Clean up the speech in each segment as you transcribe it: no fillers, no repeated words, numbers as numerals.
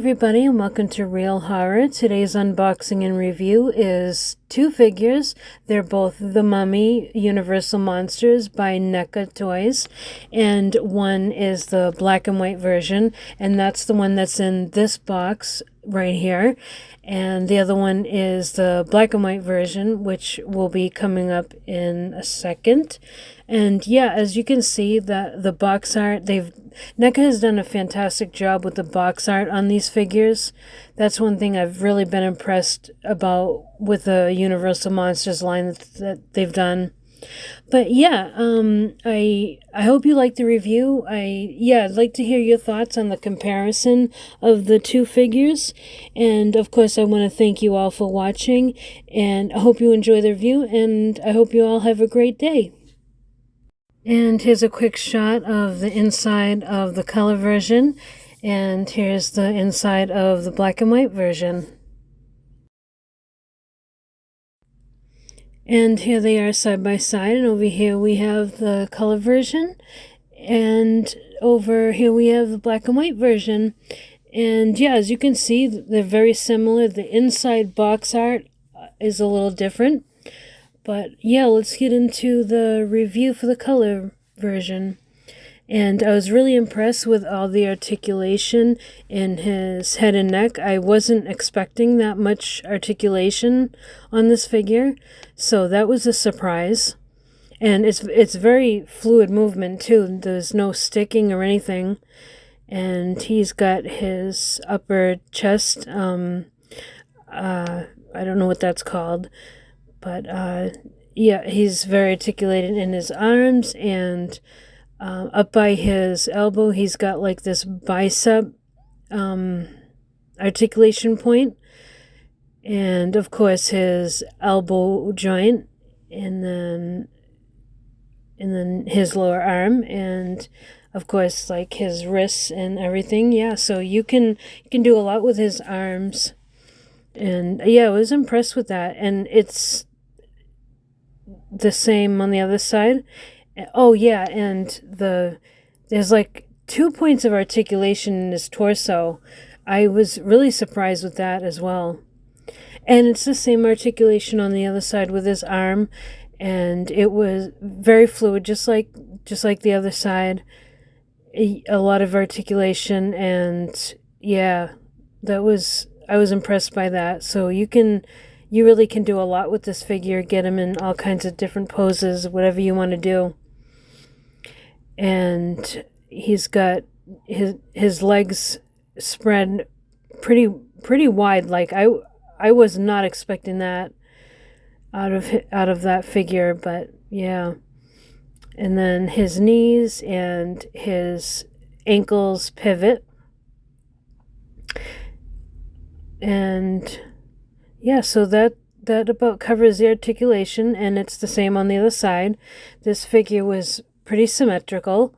everybody, and welcome to Real Horror. Today's unboxing and review is two figures. They're both The Mummy Universal Monsters by Neca Toys, and one is the black and white version, and that's the one that's in this box right here. And the other one is the black and white version, which will be coming up in a second. And yeah, as you can see, the box art, NECA has done a fantastic job with the box art on these figures. That's one thing I've really been impressed about with the Universal Monsters line that they've done. But yeah, I hope you like the review. I'd like to hear your thoughts on the comparison of the two figures. And of course, I want to thank you all for watching, and I hope you enjoy the review, and I hope you all have a great day. And here's a quick shot of the inside of the color version, and here's the inside of the black and white version. And here they are side by side, and over here we have the color version, and over here we have the black and white version. And yeah, as you can see, they're very similar. The inside box art is a little different. But yeah, let's get into the review for the color version. And I was really impressed with all the articulation in his head and neck. I wasn't expecting that much articulation on this figure, so that was a surprise. And it's very fluid movement too. There's no sticking or anything. And he's got his upper chest, I don't know what that's called. But yeah, he's very articulated in his arms, and up by his elbow, he's got like this bicep articulation point, and of course his elbow joint, and then his lower arm, and of course like his wrists and everything. Yeah, so you can do a lot with his arms. And yeah, I was impressed with that. And it's the same on the other side. Oh yeah, and there's like 2 points of articulation in his torso. I was really surprised with that as well. And it's the same articulation on the other side with his arm, and it was very fluid, just like the other side. A lot of articulation, and yeah, I was impressed by that. So you really can do a lot with this figure, get him in all kinds of different poses, whatever you want to do. And he's got his legs spread pretty wide. Like I was not expecting that out of that figure, but yeah. And then his knees and his ankles pivot. And yeah, so that about covers the articulation, and it's the same on the other side. This figure was pretty symmetrical,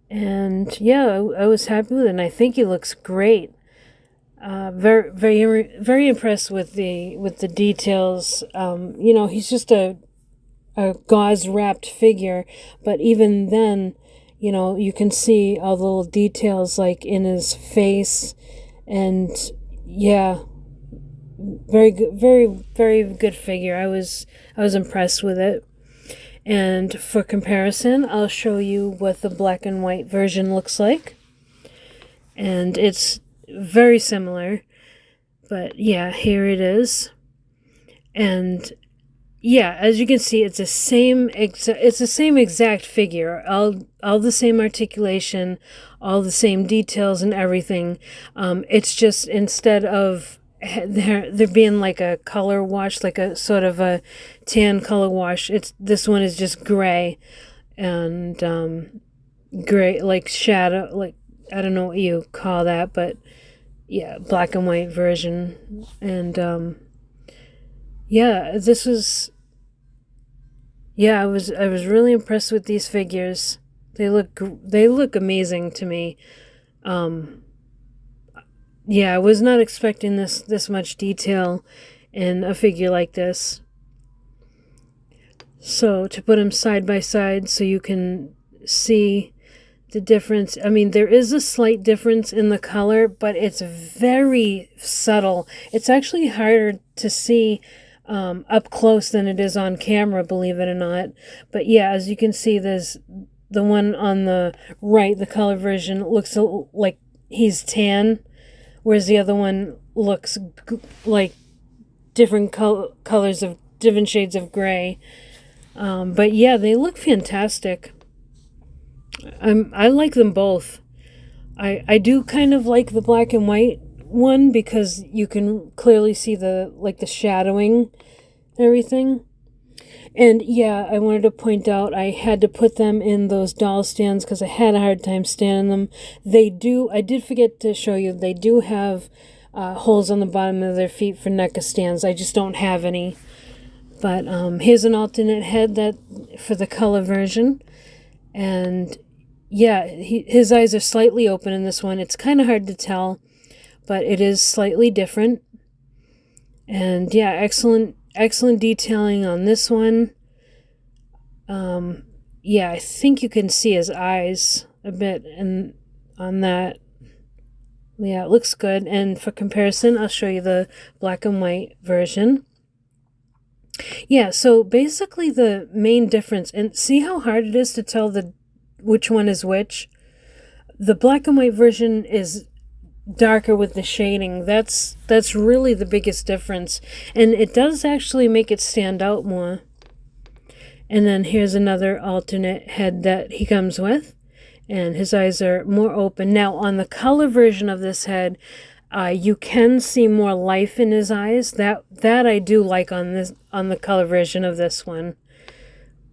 and yeah, I was happy with it, and I think he looks great. Very impressed with the details. He's just a gauze wrapped figure, but even then, you can see all the little details like in his face, and yeah, very good, very good figure. I was impressed with it. And for comparison, I'll show you what the black and white version looks like. And it's very similar, but yeah, here it is. And yeah, as you can see, it's the same exact figure. All the same articulation, all the same details and everything. It's just instead of there being like a color wash, like a sort of a tan color wash, this one is just gray, and gray, like shadow, like I don't know what you call that, but yeah, black and white version. And yeah, I was really impressed with these figures. They look amazing to me. Yeah, I was not expecting this much detail in a figure like this. So to put them side by side so you can see the difference. I mean, there is a slight difference in the color, but it's very subtle. It's actually harder to see up close than it is on camera, believe it or not. But yeah, as you can see, there's the one on the right, the color version, looks like he's tan, whereas the other one looks like different colors of different shades of gray. But yeah, they look fantastic. I like them both. I do kind of like the black and white one because you can clearly see the shadowing and everything. And yeah, I wanted to point out I had to put them in those doll stands because I had a hard time standing them. I did forget to show you, they do have holes on the bottom of their feet for Neca stands. I just don't have any. But here's an alternate head that for the color version. And yeah, his eyes are slightly open in this one. It's kind of hard to tell, but it is slightly different. And yeah, excellent detailing on this one. Yeah, I think you can see his eyes a bit and on that. Yeah, it looks good. And for comparison, I'll show you the black and white version. Yeah, so basically the main difference, and see how hard it is to tell which one is which? The black and white version is darker with the shading. That's really the biggest difference. And it does actually make it stand out more. And then here's another alternate head that he comes with. And his eyes are more open. Now on the color version of this head, you can see more life in his eyes. That I do like on the color version of this one.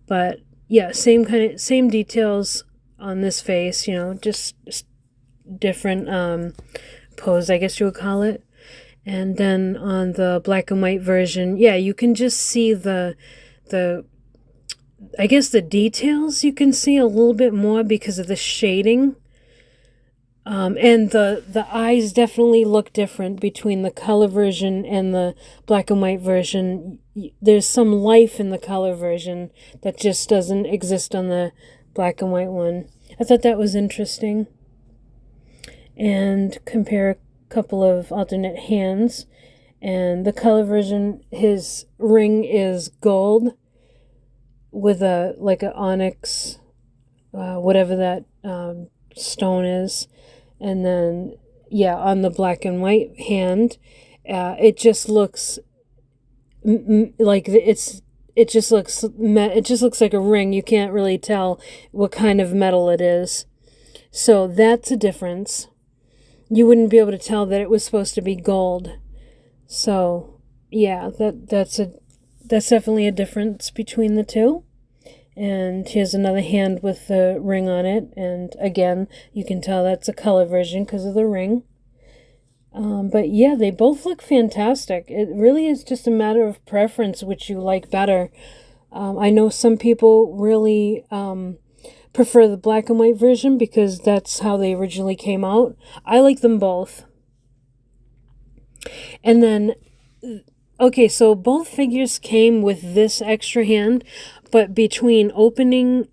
But yeah, same details on this face, just different pose, I guess you would call it. And then on the black and white version, yeah, you can just see the I guess the details you can see a little bit more because of the shading. And the eyes definitely look different between the color version and the black and white version. There's some life in the color version that just doesn't exist on the black and white one. I thought that was interesting. And compare a couple of alternate hands. And the color version, his ring is gold with a onyx, whatever that stone is. And then yeah, on the black and white hand, it just looks like it just looks like a ring. You can't really tell what kind of metal it is. So that's a difference. You wouldn't be able to tell that it was supposed to be gold. So yeah, that's definitely a difference between the two. And here's another hand with the ring on it. And again, you can tell that's a color version because of the ring. But yeah, they both look fantastic. It really is just a matter of preference which you like better. I know some people really prefer the black and white version because that's how they originally came out. I like them both. And then, okay, so both figures came with this extra hand, but between opening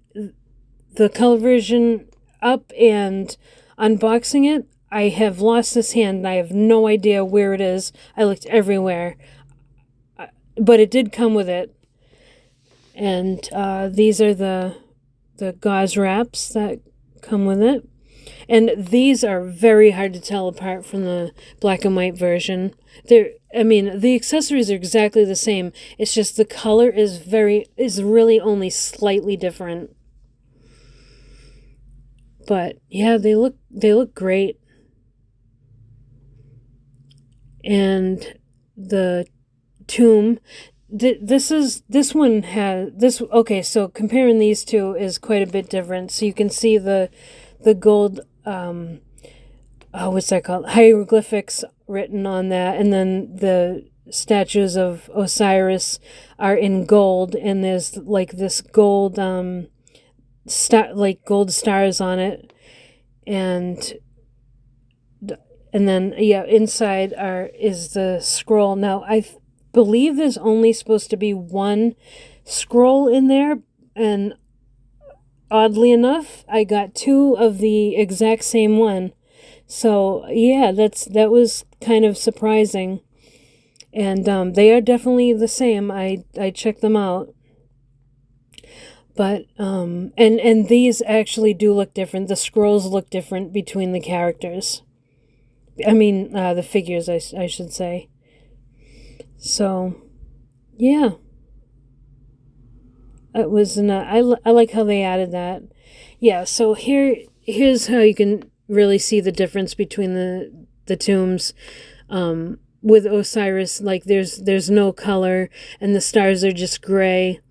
the color version up and unboxing it, I have lost this hand and I have no idea where it is. I looked everywhere. But it did come with it. And these are the gauze wraps that come with it. And these are very hard to tell apart from the black and white version. The accessories are exactly the same. It's just the color is really only slightly different. But yeah, they look great. And the tomb, okay, so comparing these two is quite a bit different. So you can see the gold, what's that called? Hieroglyphics written on that, and then the statues of Osiris are in gold, and there's like this gold gold stars on it, and then yeah, inside is the scroll. Now I believe there's only supposed to be one scroll in there, and oddly enough, I got 2 of the exact same one. So yeah, that was kind of surprising. And they are definitely the same. I checked them out. But and these actually do look different. The scrolls look different between the characters. I mean, the figures, I should say. So, yeah. It was I like how they added that. Yeah, so here's how you can really see the difference between the tombs. With Osiris, like there's no color, and the stars are just gray,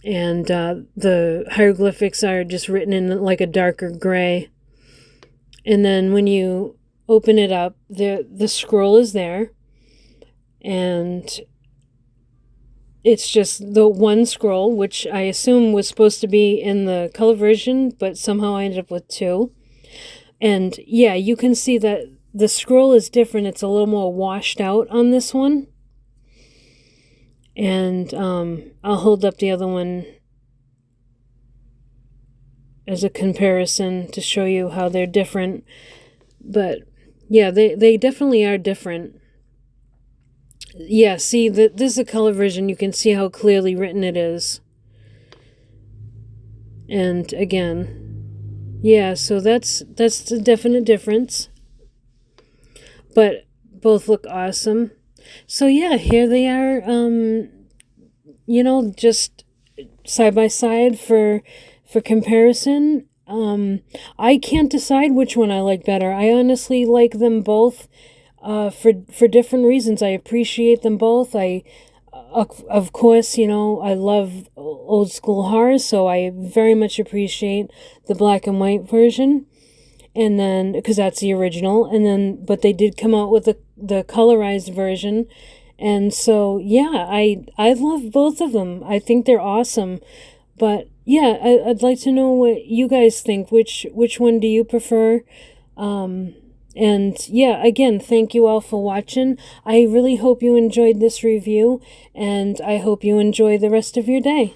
and the hieroglyphics are just written in like a darker gray. And then when you open it up, the scroll is there, and it's just the one scroll, which I assume was supposed to be in the color version, but somehow I ended up with 2. And yeah, you can see that the scroll is different. It's a little more washed out on this one. And I'll hold up the other one as a comparison to show you how they're different. But yeah, they definitely are different. Yeah, see, this is a color version. You can see how clearly written it is. And again, yeah, so that's a definite difference. But both look awesome. So yeah, here they are, just side by side for comparison. I can't decide which one I like better. I honestly like them both for different reasons. I appreciate them both. Of course, I love old school horror, so I very much appreciate the black and white version. And then, because that's the original, and then, but they did come out with the colorized version, and so yeah, I love both of them. I think they're awesome, but yeah, I'd like to know what you guys think. Which one do you prefer? And yeah, again, thank you all for watching. I really hope you enjoyed this review, and I hope you enjoy the rest of your day.